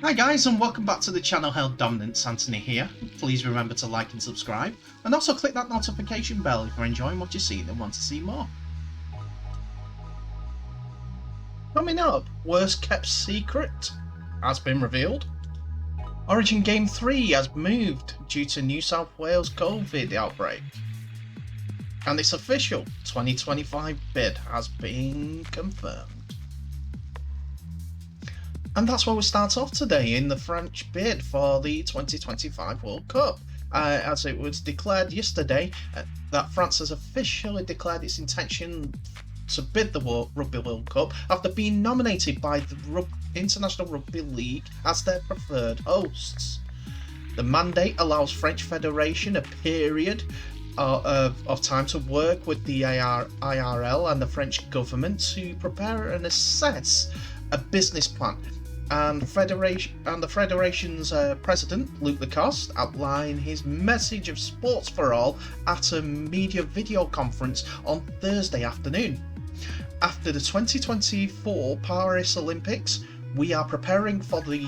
Hi guys, and welcome back to the channel. Held Dominance, Anthony here. Please remember to like and subscribe, and also click that notification bell if you're enjoying what you see and want to see more. Coming up, worst kept secret has been revealed. Origin Game 3 has moved due to New South Wales COVID outbreak. And it's official, 2025 bid has been confirmed. And that's where we start off today, in the French bid for the 2025 World Cup. As it was declared yesterday, that France has officially declared its intention to bid the Rugby World Cup after being nominated by the International Rugby League as their preferred hosts. The mandate allows French Federation a period of time to work with the IRL and the French government to prepare and assess a business plan. And the Federation's president, Luc Lacoste, outlined his message of sports for all at a media video conference on Thursday afternoon. After the 2024 Paris Olympics, we are preparing for the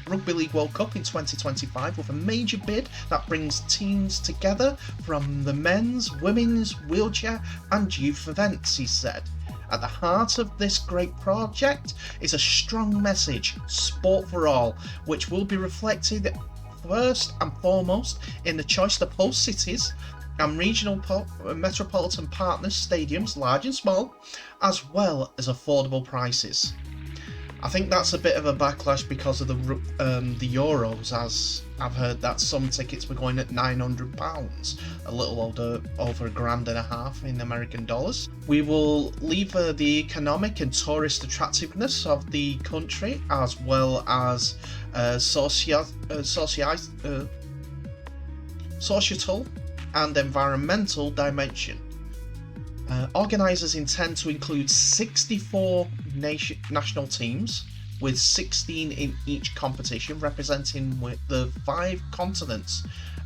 Rugby League World Cup in 2025 with a major bid that brings teams together from the men's, women's, wheelchair and youth events, he said. At the heart of this great project is a strong message, sport for all, which will be reflected first and foremost in the choice to host cities and regional metropolitan partners stadiums, large and small, as well as affordable prices. I think that's a bit of a backlash because of the Euros, as I've heard that some tickets were going at £900, a little over $1,500 in American dollars. We will lever the economic and tourist attractiveness of the country, as well as societal and environmental dimension. Organisers intend to include 64 national teams, with 16 in each competition, representing the 5 continents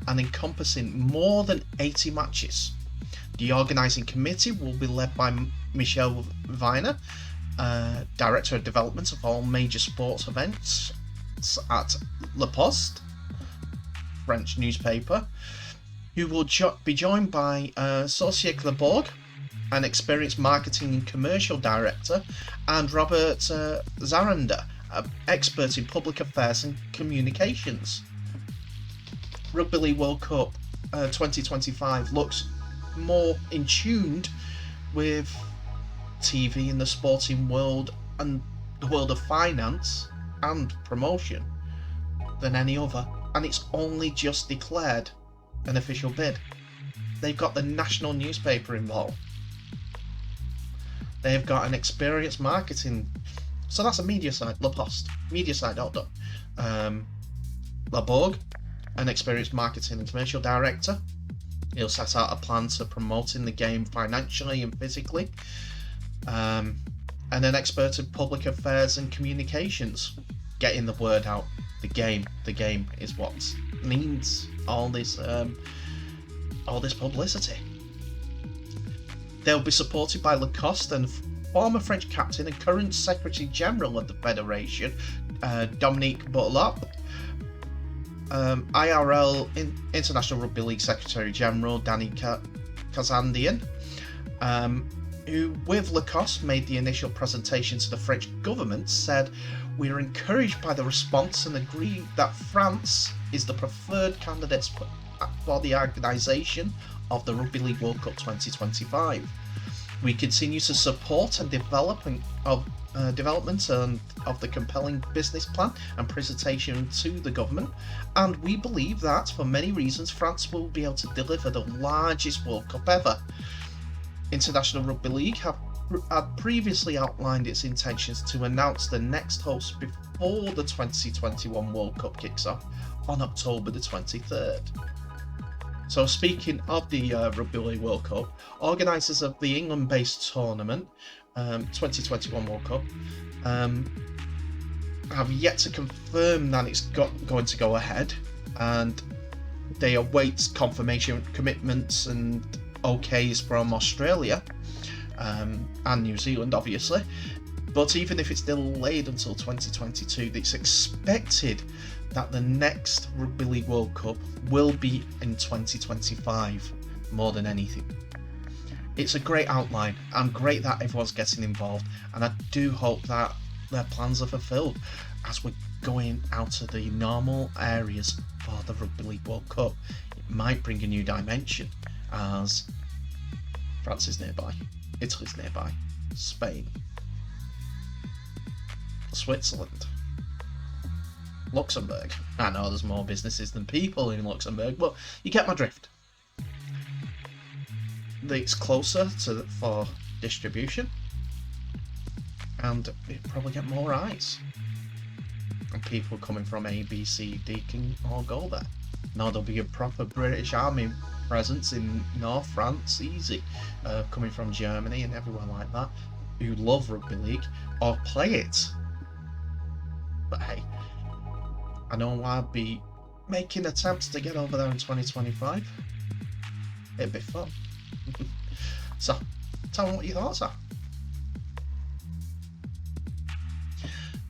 and encompassing more than 80 matches. The organising committee will be led by Michel Viner, Director of Development of all major sports events at La Poste, French newspaper, who will be joined by Saucier Claborg, an experienced marketing and commercial director, and Robert Zaranda, an expert in public affairs and communications. Rugby League World Cup 2025 looks more in tune with TV in the sporting world and the world of finance and promotion than any other, and it's only just declared an official bid. They've got the national newspaper involved. They've got an experienced marketing, so that's a media side, La Poste, media side, hold on. Laborg, an experienced marketing and commercial director. He'll set out a plan to promoting the game financially and physically. And an expert in public affairs and communications, getting the word out. The game is what needs all this publicity. They'll be supported by Lacoste and former French captain and current Secretary General of the Federation, Dominique Bourlap, IRL International Rugby League Secretary General Danny Kazandian, who with Lacoste made the initial presentation to the French government, said, "We are encouraged by the response and agree that France is the preferred candidate for the organisation of the Rugby League World Cup 2025. We continue to support and development of the compelling business plan and presentation to the government, and we believe that for many reasons France will be able to deliver the largest World Cup ever." International Rugby League had previously outlined its intentions to announce the next host before the 2021 World Cup kicks off on October the 23rd. So speaking of the Rugby League World Cup, organisers of the England-based tournament, 2021 World Cup, have yet to confirm that it's going to go ahead, and they await confirmation, commitments and okays from Australia and New Zealand, obviously. But even if it's delayed until 2022, it's expected that the next Rugby League World Cup will be in 2025 more than anything. It's a great outline and great that everyone's getting involved, and I do hope that their plans are fulfilled as we're going out of the normal areas for the Rugby League World Cup. It might bring a new dimension as France is nearby, Italy's nearby, Spain, Switzerland, Luxembourg. I know there's more businesses than people in Luxembourg, but you get my drift. It's closer for distribution, and it probably get more eyes. And people coming from A, B, C, D can all go there. Now there'll be a proper British Army presence in North France, easy, coming from Germany and everyone like that, who love rugby league or play it. But hey, I know I'll be making attempts to get over there in 2025. It'd be fun. So, tell me what your thoughts are.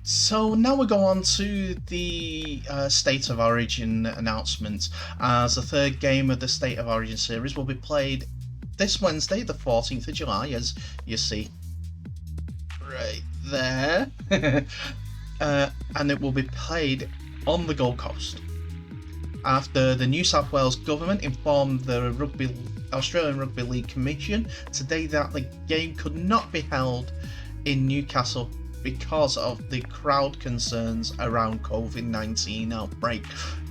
So now we go on to the State of Origin announcement, as the third game of the State of Origin series will be played this Wednesday, the 14th of July, as you see right there. And it will be played on the Gold Coast, after the New South Wales government informed the Australian Rugby League Commission today that the game could not be held in Newcastle because of the crowd concerns around COVID-19 outbreak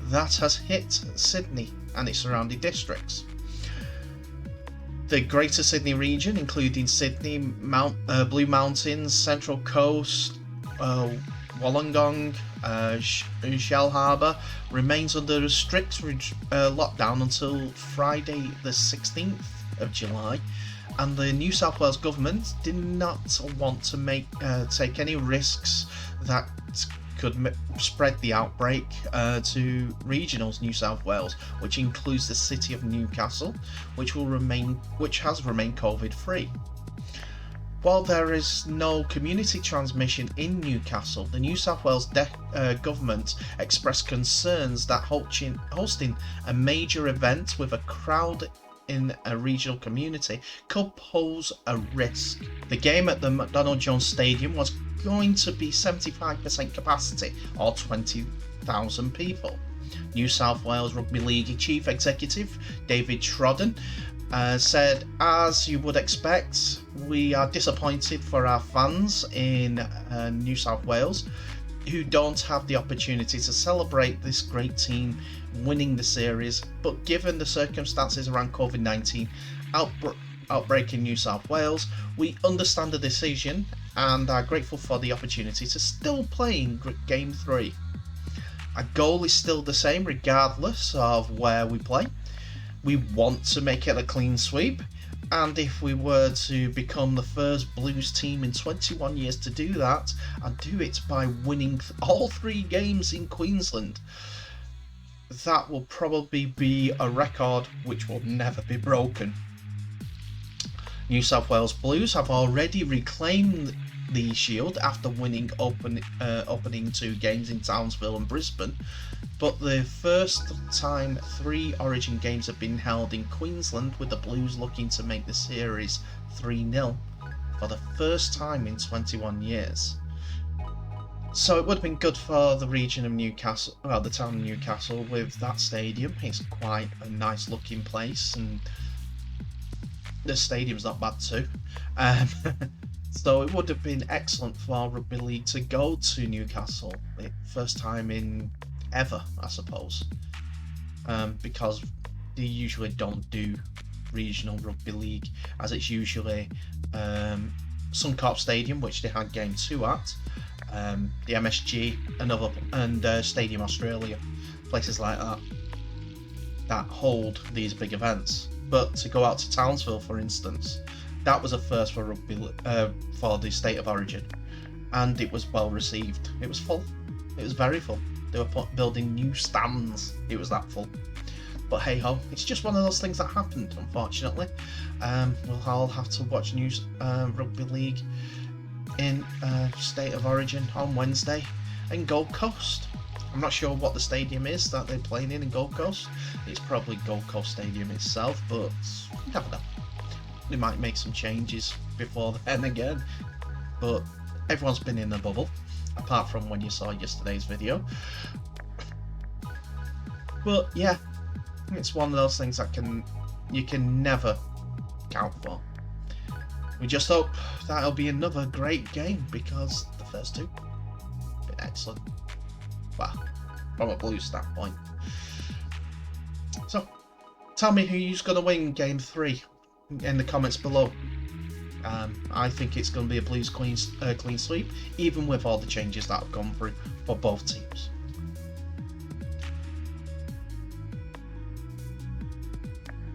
that has hit Sydney and its surrounding districts. The Greater Sydney region, including Sydney, Blue Mountains, Central Coast, Wollongong, Shell Harbour, remains under a strict lockdown until Friday the 16th of July, and the New South Wales government did not want to take any risks that could spread the outbreak to regionals New South Wales, which includes the city of Newcastle, which has remained COVID-free. While there is no community transmission in Newcastle, the New South Wales government expressed concerns that hosting a major event with a crowd in a regional community could pose a risk. The game at the McDonald Jones Stadium was going to be 75% capacity, or 20,000 people. New South Wales Rugby League Chief Executive David Trodden said, "As you would expect, we are disappointed for our fans in New South Wales who don't have the opportunity to celebrate this great team winning the series, but given the circumstances around COVID-19 outbreak in New South Wales, we understand the decision and are grateful for the opportunity to still play in Game 3. Our goal is still the same regardless of where we play. We want to make it a clean sweep, and if we were to become the first Blues team in 21 years to do that, and do it by winning all 3 games in Queensland, that will probably be a record which will never be broken." New South Wales Blues have already reclaimed the Shield after winning opening 2 games in Townsville and Brisbane, but the first time 3 Origin games have been held in Queensland, with the Blues looking to make the series 3-0 for the first time in 21 years. So it would have been good for the region of Newcastle, well, the town of Newcastle, with that stadium. It's quite a nice looking place, and the stadium's not bad too. So it would have been excellent for Rugby League to go to Newcastle, first time in ever, I suppose, because they usually don't do regional Rugby League, as it's usually Suncorp Stadium, which they had Game 2 at, the MSG, and Stadium Australia, places like that hold these big events. But to go out to Townsville, for instance, that was a first for for the State of Origin, and it was well received. It was full. It was very full. They were building new stands. It was that full. But hey ho, it's just one of those things that happened, unfortunately. We'll all have to watch Rugby League in State of Origin on Wednesday in Gold Coast. I'm not sure what the stadium is that they're playing in Gold Coast. It's probably Gold Coast Stadium itself, but you never know. They might make some changes before then again. But everyone's been in the bubble, apart from when you saw yesterday's video. But yeah, it's one of those things that you can never count for. We just hope that'll be another great game, because the first two have been excellent. Well, from a Blues standpoint. So, tell me who's going to win Game 3 in the comments below. I think it's going to be a Blues clean sweep, even with all the changes that have gone through for both teams.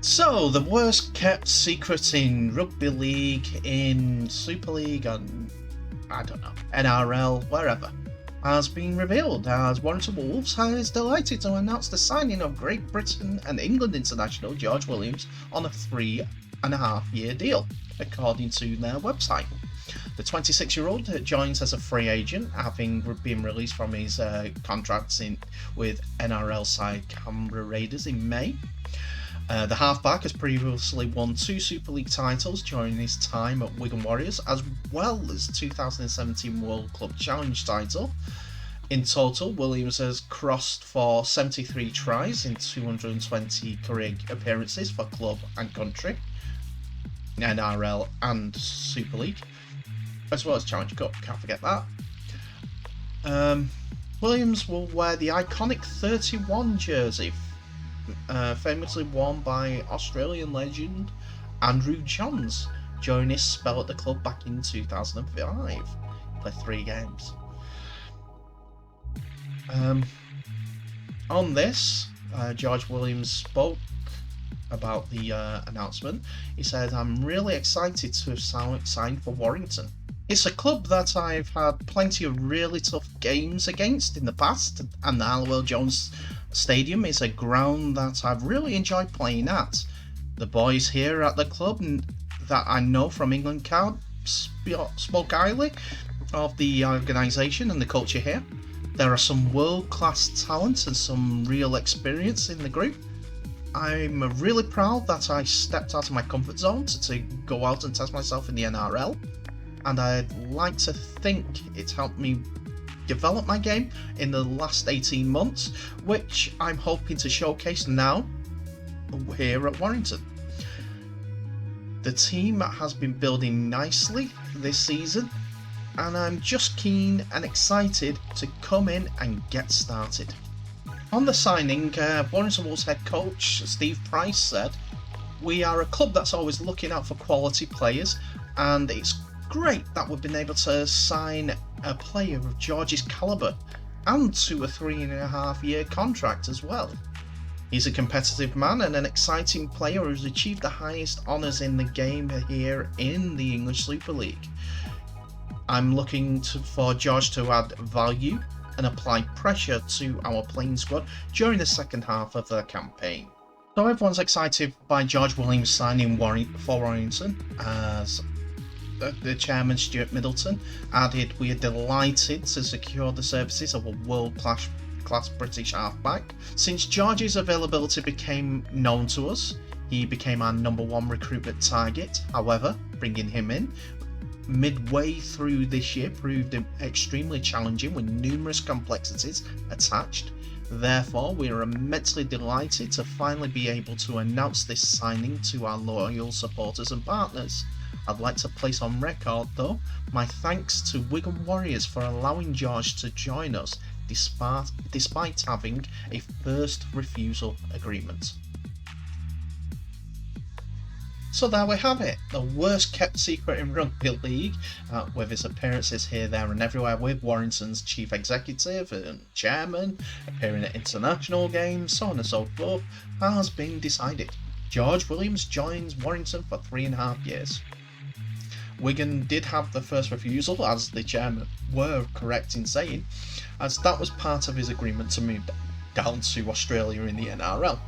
So, the worst kept secret in Rugby League, in Super League, and I don't know, NRL, wherever, has been revealed, as Warrington Wolves is delighted to announce the signing of Great Britain and England international George Williams on a 3.5-year deal, according to their website. The 26-year-old joins as a free agent, having been released from his contract with NRL side Canberra Raiders in May. The halfback has previously won 2 Super League titles during his time at Wigan Warriors, as well as 2017 World Club Challenge title. In total, Williams has crossed for 73 tries in 220 career appearances for club and country, NRL and Super League, as well as Challenge Cup, can't forget that. Williams will wear the iconic 31 jersey, famously worn by Australian legend Andrew Johns during his spell at the club back in 2005. He played 3 games. On this, George Williams spoke about the announcement. He said, "I'm really excited to have signed for Warrington. It's a club that I've had plenty of really tough games against in the past, and the Halliwell Jones Stadium is a ground that I've really enjoyed playing at. The boys here at the club that I know from England camp spoke highly of the organisation and the culture here. There are some world-class talent and some real experience in the group. I'm really proud that I stepped out of my comfort zone to go out and test myself in the NRL, and I'd like to think it's helped me develop my game in the last 18 months, which I'm hoping to showcase now here at Warrington. The team has been building nicely this season, and I'm just keen and excited to come in and get started." On the signing, Warrington Wolves head coach Steve Price said, "We are a club that's always looking out for quality players, and it's great that we've been able to sign a player of George's calibre, and to a 3.5-year contract as well. He's a competitive man and an exciting player who's achieved the highest honours in the game here in the English Super League. I'm looking for George to add value and apply pressure to our playing squad during the second half of the campaign." So everyone's excited by George Williams signing for Warrington, as the chairman Stuart Middleton added, "We are delighted to secure the services of a world-class British halfback. Since George's availability became known to us, he became our #1 recruitment target. However, bringing him in midway through this year proved extremely challenging with numerous complexities attached. Therefore, we are immensely delighted to finally be able to announce this signing to our loyal supporters and partners. I'd like to place on record, though, my thanks to Wigan Warriors for allowing George to join us despite having a first refusal agreement." So there we have it, the worst kept secret in Rugby League, with its appearances here, there and everywhere, with Warrington's chief executive and chairman appearing at international games, so on and so forth, has been decided. George Williams joins Warrington for 3.5 years. Wigan did have the first refusal, as the chairman were correct in saying, as that was part of his agreement to move down to Australia in the NRL.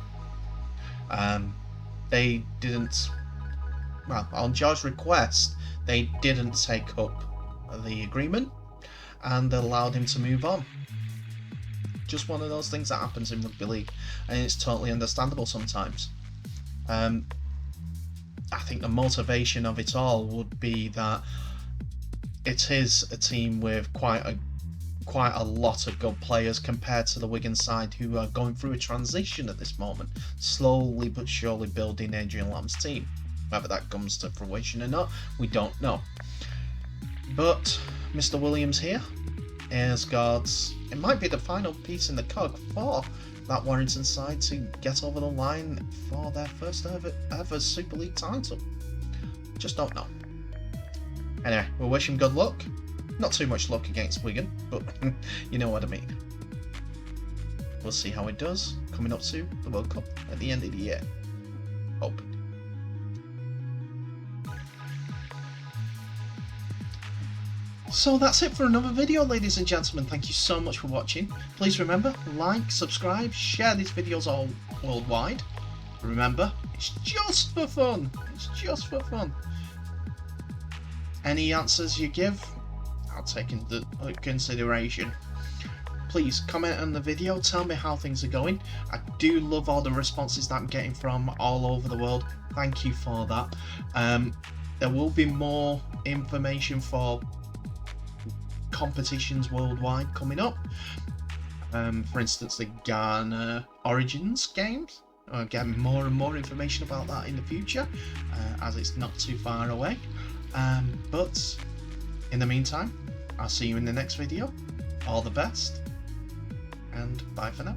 They didn't, well, on George's request, they didn't take up the agreement, and allowed him to move on. Just one of those things that happens in rugby league, and it's totally understandable sometimes. I think the motivation of it all would be that it is a team with quite a lot of good players compared to the Wigan side, who are going through a transition at this moment, slowly but surely building Adrian Lamb's team. Whether that comes to fruition or not, we don't know. But Mr. Williams here has got, it might be the final piece in the cog for that Warrington side to get over the line for their first ever Super League title. Just don't know. Anyway, we'll wish him good luck. Not too much luck against Wigan, but you know what I mean. We'll see how it does coming up to the World Cup at the end of the year. Hope. So that's it for another video, ladies and gentlemen. Thank you so much for watching. Please remember, like, subscribe, share these videos all worldwide. Remember, it's just for fun. It's just for fun. Any answers you give, I'll take into consideration. Please comment on the video, tell me how things are going. I do love all the responses that I'm getting from all over the world. Thank you for that. There will be more information for competitions worldwide coming up. For instance, the Ghana Origins games. I'll get more and more information about that in the future, as it's not too far away. But in the meantime, I'll see you in the next video. All the best, and bye for now.